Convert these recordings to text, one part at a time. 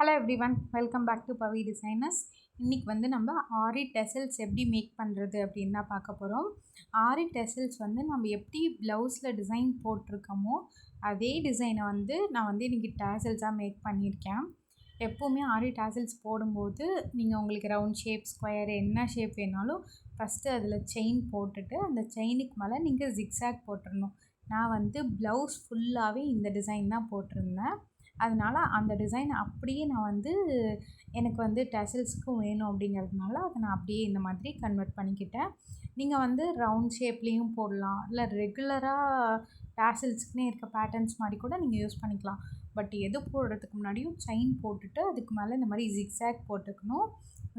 Hello everyone, welcome back to Pavi designers. இன்றைக்கி வந்து நம்ம ஆரி டெசல்ஸ் எப்படி மேக் பண்ணுறது அப்படின்னு தான் பார்க்க போகிறோம். ஆரி டெசல்ஸ் வந்து நம்ம எப்படி ப்ளவுஸில் டிசைன் போட்டிருக்கோமோ அதே டிசைனை வந்து நான் வந்து இன்றைக்கி டேசல்ஸாக மேக் பண்ணியிருக்கேன். எப்போவுமே ஆரி டேசல்ஸ் போடும்போது நீங்கள் உங்களுக்கு ரவுண்ட் ஷேப், ஸ்கொயர் என்ன ஷேப் வேணாலும் ஃபஸ்ட்டு அதில் செயின் போட்டுட்டு அந்த செயினுக்கு மேலே நீங்கள் ஜிக்ஸாக் போட்டுடணும். நான் வந்து ப்ளவுஸ் ஃபுல்லாகவே இந்த டிசைன் தான் போட்டிருந்தேன். அதனால் அந்த டிசைன் அப்படியே நான் வந்து எனக்கு வந்து டெசல்ஸ்க்கும் வேணும் அப்படிங்கிறதுனால அதை நான் அப்படியே இந்த மாதிரி கன்வெர்ட் பண்ணிக்கிட்டேன். நீங்கள் வந்து ரவுண்ட் ஷேப்லேயும் போடலாம், இல்லை ரெகுலராக டேசல்ஸ்க்குனே இருக்க பேட்டர்ன்ஸ் மாதிரி கூட நீங்கள் யூஸ் பண்ணிக்கலாம். பட் எது போடுறதுக்கு முன்னாடியும் செயின் போட்டுட்டு அதுக்கு மேலே இந்த மாதிரி ஜிக்ஸாக் போட்டுக்கணும்.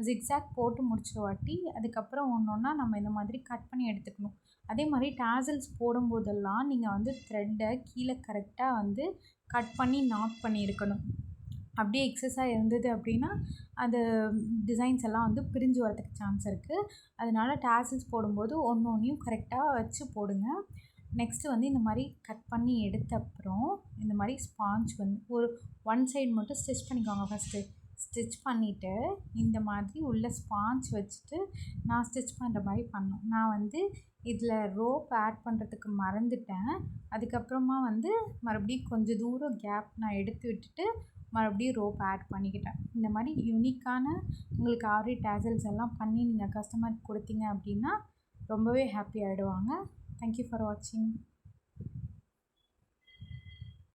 ஜிக்ஸாக் போட்டு முடிச்ச வாட்டி அதுக்கப்புறம் ஒன்றா நம்ம இந்த மாதிரி கட் பண்ணி எடுத்துக்கணும். அதே மாதிரி டேசல்ஸ் போடும்போதெல்லாம் நீங்கள் வந்து த்ரெட்டை கீழே கரெக்டாக வந்து கட் பண்ணி நாட் பண்ணியிருக்கணும். அப்படியே எக்ஸஸாக இருந்தது அப்படின்னா அந்த டிசைன்ஸ் எல்லாம் வந்து பிரிஞ்சு வரதுக்கு சான்ஸ் இருக்குது. அதனால் டேசல்ஸ் போடும்போது ஒன்றையும் கரெக்டாக வச்சு போடுங்க. நெக்ஸ்ட்டு வந்து இந்த மாதிரி கட் பண்ணி எடுத்த அப்புறம் இந்த மாதிரி ஸ்பாஞ்ச் வந்து ஒரு ஒன் சைடு மட்டும் ஸ்டிச் பண்ணிக்கோங்க. ஃபஸ்ட்டு ஸ்டிச் பண்ணிவிட்டு இந்த மாதிரி உள்ள ஸ்பாஞ்ச் வச்சுட்டு நான் ஸ்டிச் பண்ணுற மாதிரி பண்ணோம். நான் வந்து இதில் ரோப் ஆட் பண்ணுறதுக்கு மறந்துட்டேன். அதுக்கப்புறமா வந்து மறுபடியும் கொஞ்சம் தூரம் கேப் நான் எடுத்து விட்டுட்டு மறுபடியும் ரோப் ஆட் பண்ணிக்கிட்டேன். இந்த மாதிரி யூனிக்கான உங்களுக்கு ஆரி டேசல்ஸ் எல்லாம் பண்ணி நீங்கள் கஸ்டமருக்கு கொடுத்தீங்க அப்படின்னா ரொம்பவே ஹாப்பி ஆகிடுவாங்க. தேங்க்யூ ஃபார் வாட்சிங்.